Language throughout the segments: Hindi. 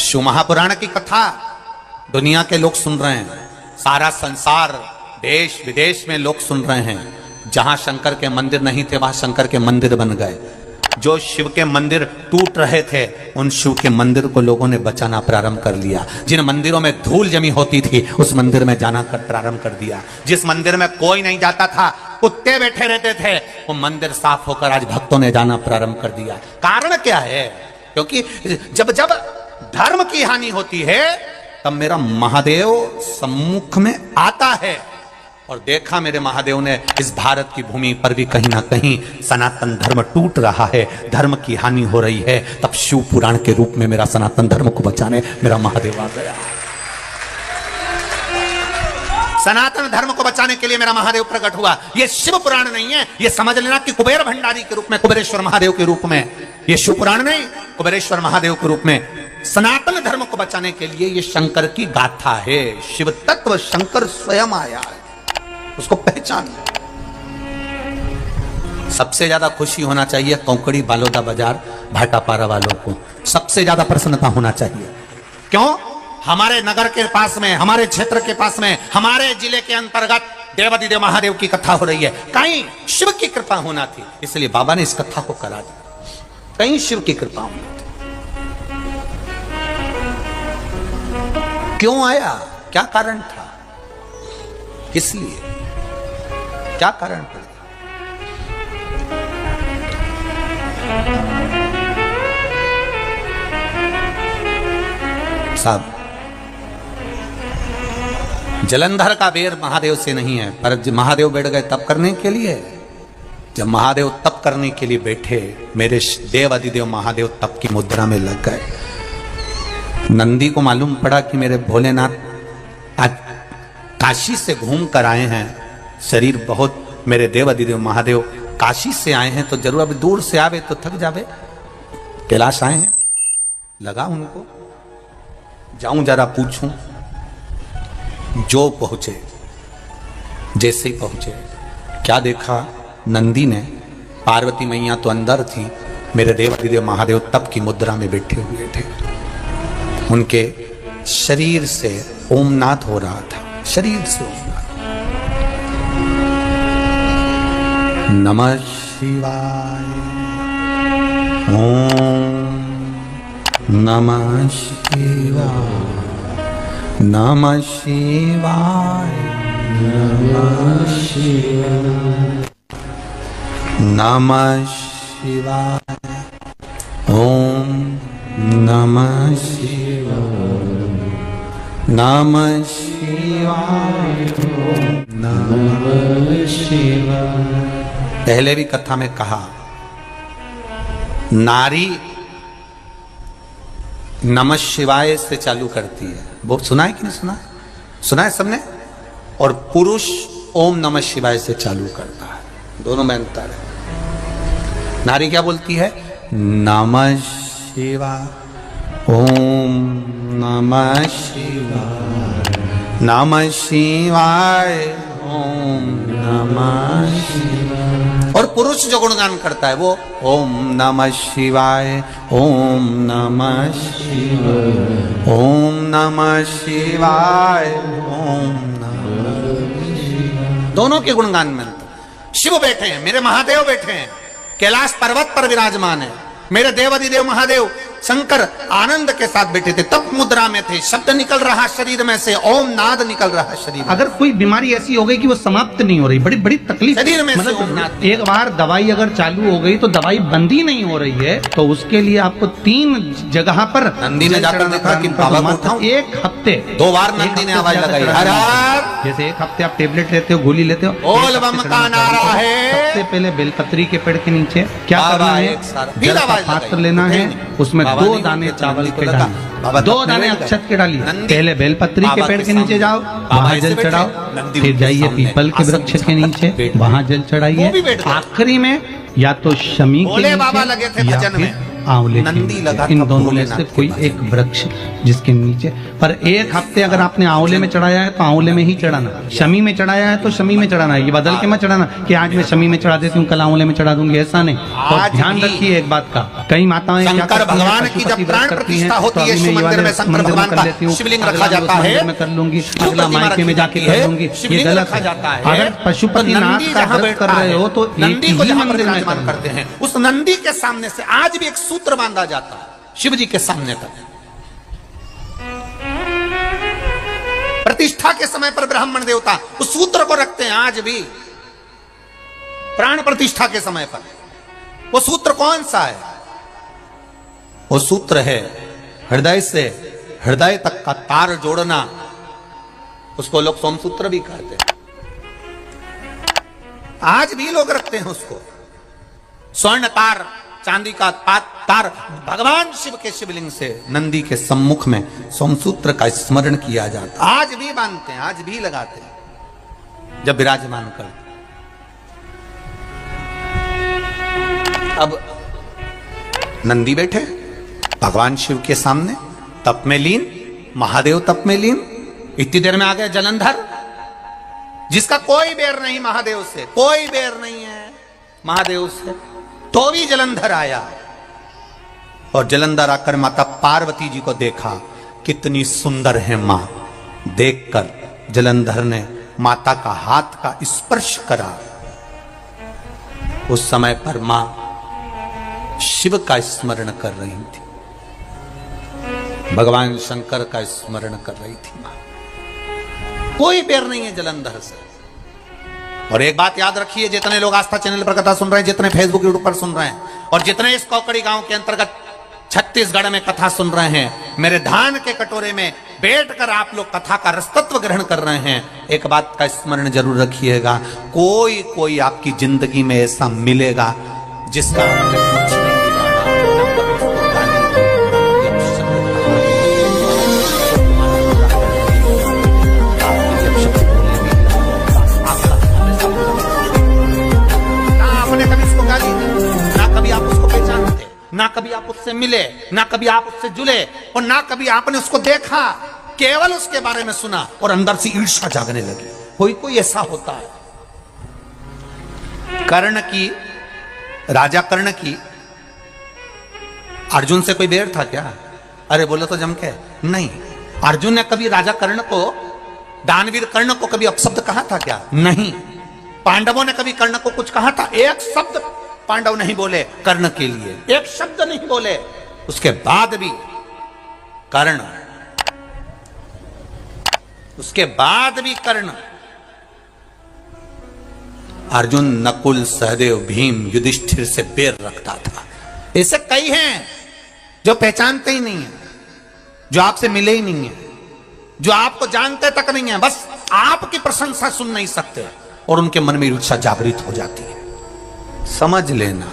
शिव महापुराण की कथा दुनिया के लोग सुन रहे हैं, सारा संसार देश विदेश में लोग सुन रहे हैं। जहां शंकर के मंदिर नहीं थे वहां शंकर के मंदिर बन गए। जो शिव के मंदिर टूट रहे थे उन शिव के मंदिर को लोगों ने बचाना प्रारंभ कर लिया। जिन मंदिरों में धूल जमी होती थी उस मंदिर में जाना प्रारंभ कर दिया। जिस मंदिर में कोई नहीं जाता था, कुत्ते बैठे रहते थे, वो मंदिर साफ होकर आज भक्तों ने जाना प्रारंभ कर दिया। कारण क्या है? क्योंकि जब जब धर्म की हानि होती है तब मेरा महादेव सम्मुख में आता है। और देखा मेरे महादेव ने इस भारत की भूमि पर भी कहीं ना कहीं सनातन धर्म टूट रहा है, धर्म की हानि हो रही है। तब शिव पुराण के रूप में मेरा सनातन धर्म को बचाने मेरा महादेव आ गया। सनातन धर्म को बचाने के लिए मेरा महादेव प्रकट हुआ। यह शिव पुराण नहीं है, यह समझ लेना कि कुबेर भंडारी के रूप में, कुबेरेश्वर महादेव के रूप में। यह शिव पुराण नहीं, कुबेरेश्वर महादेव के रूप में सनातन धर्म को बचाने के लिए यह शंकर की गाथा है। शिव तत्व शंकर स्वयं आया है, उसको पहचान। सबसे ज्यादा खुशी होना चाहिए कोंकड़ी बालोदा बाजार भाटापारा वालों को, सबसे ज्यादा प्रसन्नता होना चाहिए। क्यों? हमारे नगर के पास में, हमारे क्षेत्र के पास में, हमारे जिले के अंतर्गत देवादिदेव महादेव की कथा हो रही है। कहीं शिव की कृपा होना थी, इसलिए बाबा ने इस कथा को करा दिया। कहीं शिव की कृपा होना थी। क्यों आया? क्या कारण था? किस लिए? क्या कारण था? साहब, जलंधर का बेर महादेव से नहीं है, पर महादेव बैठ गए तप करने के लिए। जब महादेव तप करने के लिए बैठे, मेरे देव अधिदेव महादेव तप की मुद्रा में लग गए। नंदी को मालूम पड़ा कि मेरे भोलेनाथ आज काशी से घूम कर आए हैं, शरीर बहुत, मेरे देव अधिदेव महादेव काशी से आए हैं तो जरूर अभी दूर से आवे तो थक जावे, कैलाश आए हैं। लगा उनको जाऊं जरा पूछूं। जो पहुंचे, जैसे ही पहुंचे, क्या देखा? नंदी ने, पार्वती मैया तो अंदर थी, मेरे देव अधिदेव महादेव तप की मुद्रा में बैठे हुए थे। उनके शरीर से ओमनाद हो रहा था, शरीर से ओमनाद। नमः शिवाय, ओम नमः शिवाय, नमः शिवाय, नमः शिवाय, नमः शिवाय, ओम नमः शिवाय, नमः शिवाय, नमः शिवाय। पहले भी कथा में कहा, नारी नमः शिवाय से चालू करती है। वो सुना है कि नहीं सुना? सुना है सबने? और पुरुष ओम नमः शिवाय से चालू करता है। दोनों में अंतर है। नारी क्या बोलती है? नमः शिवाय, ओम नमः शिवाय, नमः शिवाय, ओम नमः शिवाय। और पुरुष जो गुणगान करता है वो ओम नमः शिवाय, ओम नमः शिवाय, ओम नमः शिवाय, ओम नमः शिवाय। दोनों के गुणगान में शिव बैठे हैं, मेरे महादेव बैठे हैं, कैलाश पर्वत पर विराजमान है। मेरे देवादिदेव महादेव शंकर आनंद के साथ बैठे थे, तप मुद्रा में थे। शब्द निकल रहा शरीर में से, ओम नाद निकल रहा शरीर। अगर कोई बीमारी ऐसी हो गई कि वो समाप्त नहीं हो रही, बड़ी बड़ी तकलीफ शरीर में मतलब से ओम नाद। एक बार दवाई अगर चालू हो गई तो दवाई बंद ही नहीं हो रही है, तो उसके लिए आपको 3 जगह पर नंदी ने जाकर देखा कि बाबा को उठाऊं? 1 हफ्ते 2 बार नंदी ने आवाज लगाई, हर हर। जैसे 1 हफ्ते आप टेबलेट लेते हो, गोली लेते हो, बोल बम का नारा है। सबसे पहले बेलपत्री के पेड़ के नीचे क्या करना है? जल का पात्र लेना है, उसमें 2 दाने चावल के डालिए, 2 दाने अक्षत के डालिए। पहले बेलपत्री के पेड़ के नीचे जाओ, वहां जल चढ़ाओ, फिर जाइए पीपल के वृक्ष के नीचे, वहां जल चढ़ाइए। आखिरी में या तो शमी के नीचे या फिर आंवले नंदी के लगा नीचे। इन था दोनों में भोलेनाथ से के कोई पास। एक वृक्ष जिसके नीचे, पर एक हफ्ते अगर आपने आंवले में चढ़ाया है तो आंवले में ही चढ़ाना, शमी में चढ़ाया है तो शमी में चढ़ाना। ये बदल के मत चढ़ाना कि आज मैं शमी में चढ़ा देती हूँ कल आंवले में चढ़ा दूंगी, ऐसा नहीं। और आज ध्यान भी रखिए एक बात का, कई माताएं क्या शंकर करती हैं, भगवान की पशुपति जब प्राण व्रत करती हैं, प्रतिष्ठा होती तो है, अभी मैं शिव ये मंदिर वाले में शंकर मंदिर में भगवान कर का लेती हूँ, शिवलिंग अगला रखा भी उस जाता है, मंदिर में कर लूंगी, शिव अगला प्रतिमा मायके में रखी जाके जाती कर है, लूंगी। ये शिवलिंग गलत रखा जाता है। है। अगर पशुपति नाथ नंदी का जहाँ व्रत कर बैठता रहे हो तो एक नंदी को ही जहाँ मंदिर में विराजमान करना। करते हैं, उस नंदी के सामने से आज भी एक सूत्र बांधा जाता है शिव जी के सामने तक। प्रतिष्ठा के समय पर ब्राह्मण देवता उस सूत्र को रखते हैं आज भी, प्राण प्रतिष्ठा के समय पर। वो सूत्र कौन सा है? वो सूत्र है हृदय से हृदय तक का तार जोड़ना, उसको लोग सोमसूत्र भी कहते हैं। आज भी लोग रखते हैं उसको। स्वर्ण तार, चांदी का तार भगवान शिव के शिवलिंग से नंदी के सम्मुख में सोमसूत्र का स्मरण किया जाता, आज भी बांधते हैं, आज भी लगाते हैं जब विराजमान करते। अब नंदी बैठे भगवान शिव के सामने तप में लीन, महादेव तप में लीन। इतनी देर में आ गए जलंधर, जिसका कोई बैर नहीं महादेव से, कोई बैर नहीं है महादेव से, तो भी जलंधर आया। और जलंधर आकर माता पार्वती जी को देखा, कितनी सुंदर है मां। देखकर जलंधर ने माता का हाथ का स्पर्श करा। उस समय पर मां शिव का स्मरण कर रही थी, भगवान शंकर का स्मरण कर रही थी मां। कोई बैर नहीं है जलंधर से। और एक बात याद रखिए, जितने लोग आस्था चैनल पर कथा सुन रहे हैं, जितने फेसबुक यूट्यूब पर सुन रहे हैं, और जितने इस कौकड़ी गांव के अंतर्गत छत्तीसगढ़ में कथा सुन रहे हैं, मेरे धान के कटोरे में बैठकर आप लोग कथा का रसतत्व ग्रहण कर रहे हैं, एक बात का स्मरण जरूर रखिएगा, कोई कोई आपकी जिंदगी में ऐसा मिलेगा जिसका आपने कुछ नहीं ना कभी आप उससे मिले, ना कभी आप उससे जुले, और ना कभी आपने उसको देखा, केवल उसके बारे में सुना और अंदर से ईर्ष्या जागने लगी। कोई कोई ऐसा होता है। कर्ण की, राजा कर्ण की अर्जुन से कोई बैर था क्या? अरे बोलो तो जम के नहीं। अर्जुन ने कभी राजा कर्ण को, दानवीर कर्ण को कभी अपशब्द कहा था क्या? नहीं। पांडवों ने कभी कर्ण को कुछ कहा था? एक शब्द पांडव नहीं बोले कर्ण के लिए, एक शब्द नहीं बोले। उसके बाद भी कर्ण, उसके बाद भी कर्ण, अर्जुन, नकुल, सहदेव, भीम, युधिष्ठिर से बैर रखता था। ऐसे कई हैं जो पहचानते ही नहीं है, जो आपसे मिले ही नहीं है, जो आपको जानते तक नहीं है, बस आपकी प्रशंसा सुन नहीं सकते और उनके मन में ईर्ष्या जागृत हो जाती है। समझ लेना,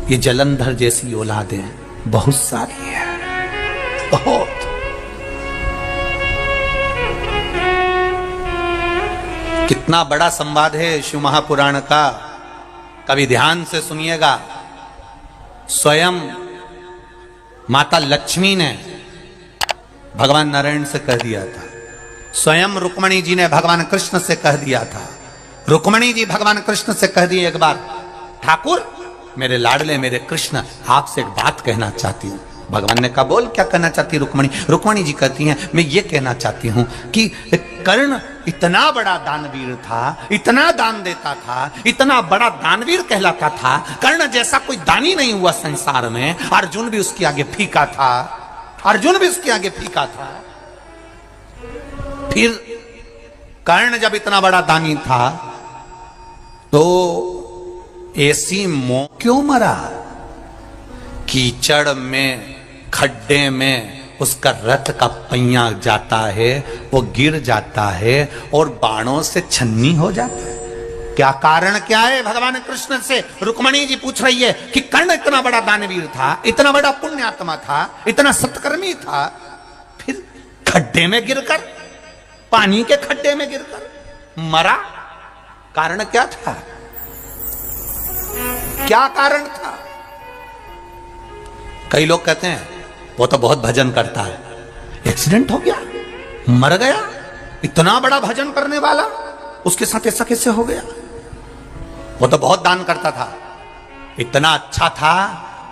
ये जलंधर जैसी औलादें बहुत सारी है, बहुत। कितना बड़ा संवाद है शिव महापुराण का, कभी ध्यान से सुनिएगा। स्वयं माता लक्ष्मी ने भगवान नारायण से कह दिया था, स्वयं रुक्मणी जी ने भगवान कृष्ण से कह दिया था। रुक्मणी जी भगवान कृष्ण से कह दिए एक बार, ठाकुर मेरे लाडले मेरे कृष्ण, आपसे एक बात कहना चाहती हूँ। भगवान ने कहा, बोल क्या कहना चाहती रुक्मणी? रुक्मणी जी कहती हैं, मैं ये कहना चाहती हूँ कि कर्ण इतना बड़ा दानवीर था, इतना दान देता था, इतना बड़ा दानवीर कहलाता था, कर्ण जैसा कोई दानी नहीं हुआ संसार में। अर्जुन भी उसके आगे फीका था, अर्जुन भी उसके आगे फीका था। फिर कर्ण जब इतना बड़ा दानी था तो ऐसी मौत क्यों मरा? कीचड़ में, खड्डे में उसका रथ का पहिया जाता है, वो गिर जाता है और बाणों से छन्नी हो जाता है। क्या कारण क्या है? भगवान कृष्ण से रुक्मणी जी पूछ रही है कि कर्ण इतना बड़ा दानवीर था, इतना बड़ा पुण्यात्मा था, इतना सत्कर्मी था, फिर खड्डे में गिरकर, पानी के खड्डे में गिरकर मरा। कारण क्या था? क्या कारण था? कई लोग कहते हैं वो तो बहुत भजन करता है, एक्सीडेंट हो गया, मर गया, इतना बड़ा भजन करने वाला, उसके साथ ऐसा कैसे हो गया? वो तो बहुत दान करता था, इतना अच्छा था,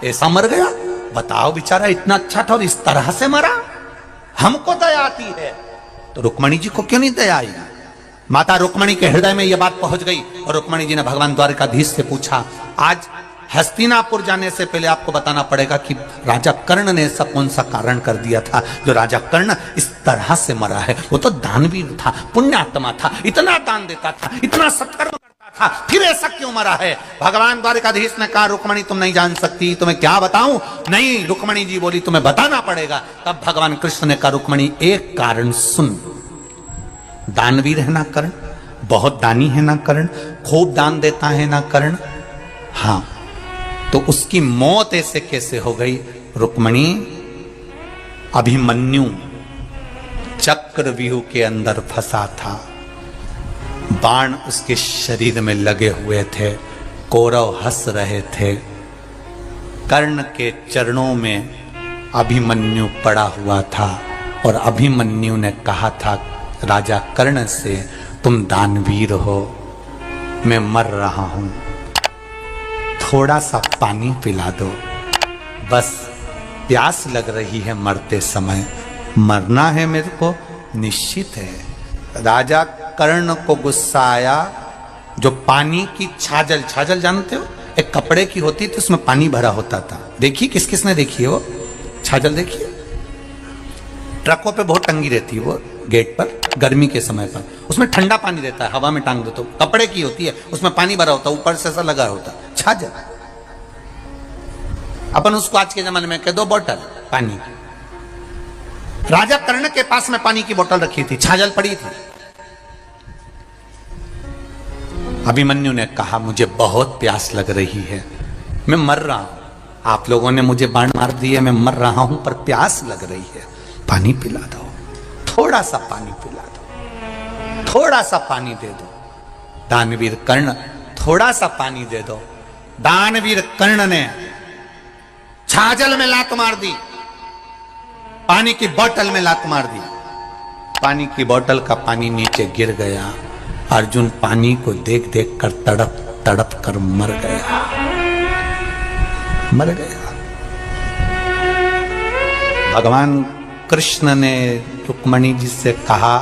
ऐसा मर गया। बताओ बेचारा इतना अच्छा था और इस तरह से मरा। हमको दया आती है तो रुक्मणी जी को क्यों नहीं दया आई? माता रुक्मणी के हृदय में यह बात पहुंच गई और रुक्मणी जी ने भगवान द्वारकाधीश से पूछा। आज हस्तिनापुर जाने से पहले आपको बताना पड़ेगा कि राजा कर्ण ने ऐसा कौन सा कारण कर दिया था जो राजा कर्ण इस तरह से मरा है। वो तो दानवीर था, पुण्यात्मा था, इतना दान देता था, इतना सत्कर्म करता था, फिर ऐसा क्यों मरा है? भगवान द्वारकाधीश ने कहा रुक्मणी तुम नहीं जान सकती, तुम्हें क्या बताऊं? नहीं, रुक्मणी जी बोली तुम्हें बताना पड़ेगा। तब भगवान कृष्ण ने कहा रुक्मणी एक कारण सुन, दानवीर है ना कर्ण, बहुत दानी है ना कर्ण, खूब दान देता है ना कर्ण, हाँ, तो उसकी मौत ऐसे कैसे हो गई? रुक्मणी, अभिमन्यु चक्रव्यूह के अंदर फंसा था, बाण उसके शरीर में लगे हुए थे, कौरव हंस रहे थे, कर्ण के चरणों में अभिमन्यु पड़ा हुआ था और अभिमन्यु ने कहा था राजा कर्ण से, तुम दानवीर हो, मैं मर रहा हूं, थोड़ा सा पानी पिला दो, बस प्यास लग रही है मरते समय, मरना है मेरे को निश्चित है। राजा कर्ण को गुस्सा आया, जो पानी की छाजल, छाजल जानते हो, एक कपड़े की होती थी, उसमें पानी भरा होता था, देखिए किस किस ने देखी है वो छाजल? देखिए ट्रकों पे बहुत टंगी रहती है वो गेट पर, गर्मी के समय पर, उसमें ठंडा पानी रहता है, हवा में टांग दो तो, कपड़े की होती है, उसमें पानी भरा होता है, ऊपर से ऐसा लगा होता है, छाजल। अपन उसको आज के जमाने में कह दो बोतल पानी की। राजा कर्ण के पास में पानी की बोतल रखी थी, छाजल पड़ी थी। अभिमन्यु ने कहा मुझे बहुत प्यास लग रही है, मैं मर रहा हूं, आप लोगों ने मुझे बाण मार दिए, मैं मर रहा हूं, पर प्यास लग रही है, पानी पिला दो, थोड़ा सा पानी पिला दो, थोड़ा सा पानी दे दो। दानवीर कर्ण, थोड़ा सा पानी दे दो। दानवीर कर्ण ने छाजल में लात मार दी, पानी की बोतल में लात मार दी, पानी की बोतल का पानी नीचे गिर गया। अर्जुन पानी को देख देख कर तड़प तड़प कर मर गया, मर गया। भगवान कृष्ण ने रुक्मणी जी से कहा,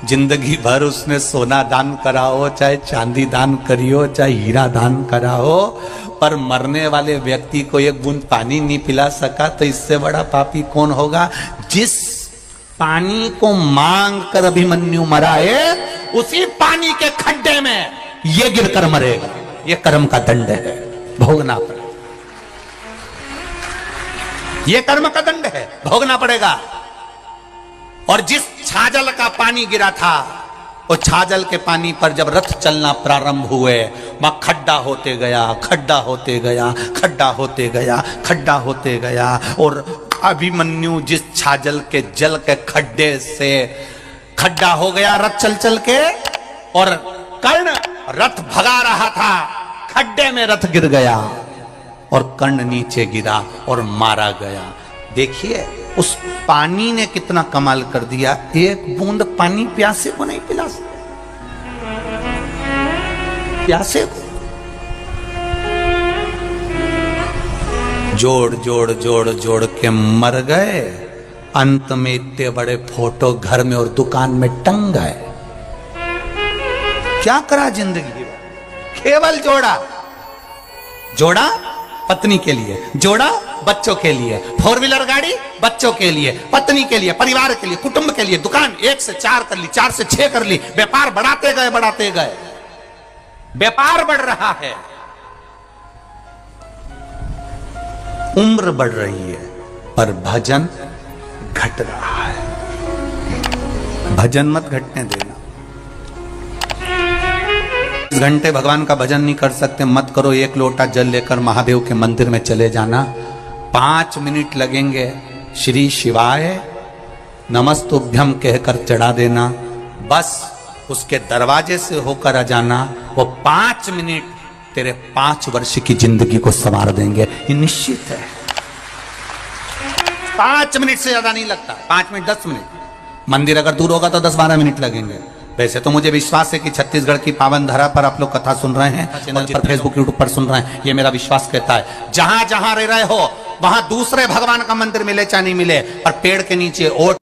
जिंदगी भर उसने सोना दान कराओ, चाहे चांदी दान करियो, चाहे हीरा दान कराओ, पर मरने वाले व्यक्ति को एक बूंद पानी नहीं पिला सका, तो इससे बड़ा पापी कौन होगा? जिस पानी को मांग कर अभिमन्यु मराए, उसी पानी के खड्डे में ये गिरकर मरेगा। ये कर्म का दंड है, भोगना पड़ेगा। ये कर्म का दंड है, भोगना पड़ेगा। और जिस छाजल का पानी गिरा था, वो छाजल के पानी पर जब रथ चलना प्रारंभ हुए, वहां खड्डा होते गया, खड्डा होते गया, खड्डा होते गया, खड्डा होते गया। और अभिमन्यु जिस छाजल के जल के खड्डे से खड्डा हो गया रथ चल चल के, और कर्ण रथ भगा रहा था, खड्डे में रथ गिर गया और कर्ण नीचे गिरा और मारा गया। देखिए उस पानी ने कितना कमाल कर दिया, एक बूंद पानी प्यासे को नहीं पिला सकता, प्यासे को। जोड़ जोड़ जोड़ जोड़ के मर गए, अंत में इतने बड़े फोटो घर में और दुकान में टंग गए। क्या करा जिंदगी? केवल जोड़ा, जोड़ा पत्नी के लिए, जोड़ा बच्चों के लिए, 4 व्हीलर गाड़ी बच्चों के लिए, पत्नी के लिए, परिवार के लिए, कुटुंब के लिए, दुकान 1 से 4 कर ली, 4 से 6 कर ली, व्यापार बढ़ाते गए, बढ़ाते गए, व्यापार बढ़ रहा है, उम्र बढ़ रही है, पर भजन घट रहा है। भजन मत घटने देना। घंटे भगवान का भजन नहीं कर सकते, मत करो। 1 लोटा जल लेकर महादेव के मंदिर में चले जाना, 5 मिनट लगेंगे, श्री शिवाय नमस्तुभ्यम कहकर चढ़ा देना, बस उसके दरवाजे से होकर आ जाना। वो 5 मिनट तेरे 5 वर्ष की जिंदगी को संवार देंगे, ये निश्चित है। 5 मिनट से ज्यादा नहीं लगता, 5 मिनट 10 मिनट। मंदिर अगर दूर होगा तो 10-12 मिनट लगेंगे। वैसे तो मुझे विश्वास है कि छत्तीसगढ़ की पावन धरा पर आप लोग कथा सुन रहे हैं, चैनल पर, फेसबुक, यूट्यूब पर सुन रहे हैं, ये मेरा विश्वास कहता है। जहां जहां रह रहे हो वहां दूसरे भगवान का मंदिर मिले चाहे नहीं मिले, पर पेड़ के नीचे ओट